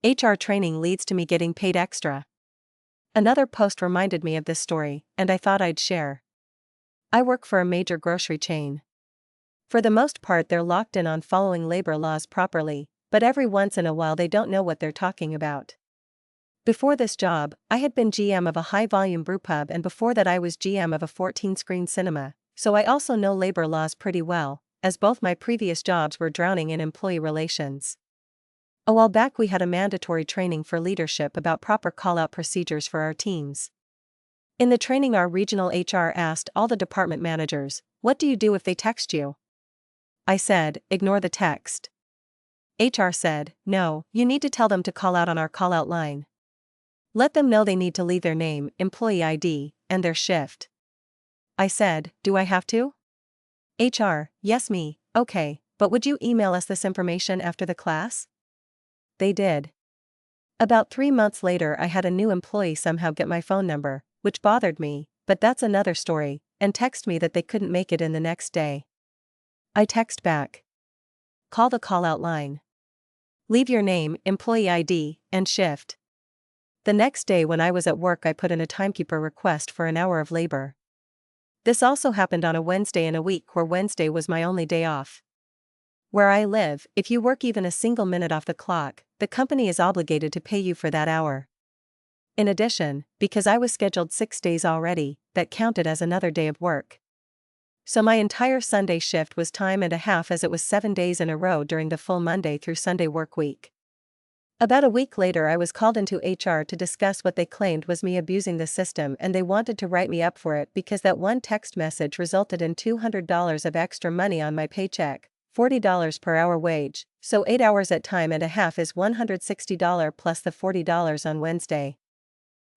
HR training leads to me getting paid extra. Another post reminded me of this story, and I thought I'd share. I work for a major grocery chain. For the most part, they're locked in on following labor laws properly, but every once in a while they don't know what they're talking about. Before this job, I had been GM of a high-volume brewpub, and before that I was GM of a 14-screen cinema, so I also know labor laws pretty well, as both my previous jobs were drowning in employee relations. A while back we had a mandatory training for leadership about proper call-out procedures for our teams. In the training, our regional HR asked all the department managers, "What do you do if they text you?" I said, "Ignore the text." HR said, "No, you need to tell them to call out on our call-out line. Let them know they need to leave their name, employee ID, and their shift." I said, "Do I have to?" HR, "Yes, me, okay, but would you email us this information after the class?" They did. About 3 months later, I had a new employee somehow get my phone number, which bothered me, but that's another story, and text me that they couldn't make it in the next day. I text back. Call the call-out line. Leave your name, employee ID, and shift. The next day when I was at work, I put in a timekeeper request for an hour of labor. This also happened on a Wednesday in a week where Wednesday was my only day off. Where I live, if you work even a single minute off the clock, the company is obligated to pay you for that hour. In addition, because I was scheduled 6 days already, that counted as another day of work. So my entire Sunday shift was time and a half, as it was 7 days in a row during the full Monday through Sunday work week. About a week later, I was called into HR to discuss what they claimed was me abusing the system, and they wanted to write me up for it because that one text message resulted in $200 of extra money on my paycheck, $40 per hour wage, so 8 hours at time and a half is $160 plus the $40 on Wednesday.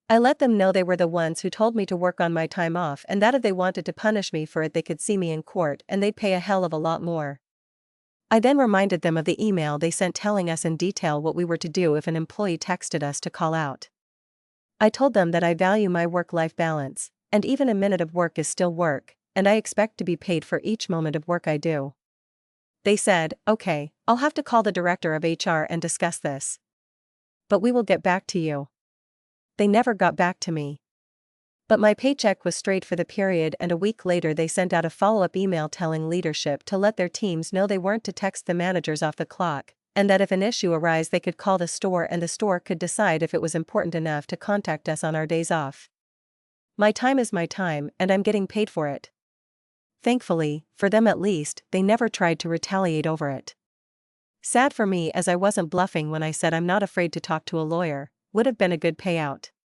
I let them know they were the ones who told me to work on my time off, and that if they wanted to punish me for it they could see me in court and they'd pay a hell of a lot more. I then reminded them of the email they sent telling us in detail what we were to do if an employee texted us to call out. I told them that I value my work-life balance, and even a minute of work is still work, and I expect to be paid for each moment of work I do. They said, "Okay, I'll have to call the director of HR and discuss this. But we will get back to you." They never got back to me. But my paycheck was straight for the period, and a week later they sent out a follow-up email telling leadership to let their teams know they weren't to text the managers off the clock, and that if an issue arose they could call the store and the store could decide if it was important enough to contact us on our days off. My time is my time, and I'm getting paid for it. Thankfully, for them at least, they never tried to retaliate over it. Sad for me, as I wasn't bluffing when I said I'm not afraid to talk to a lawyer. Would have been a good payout.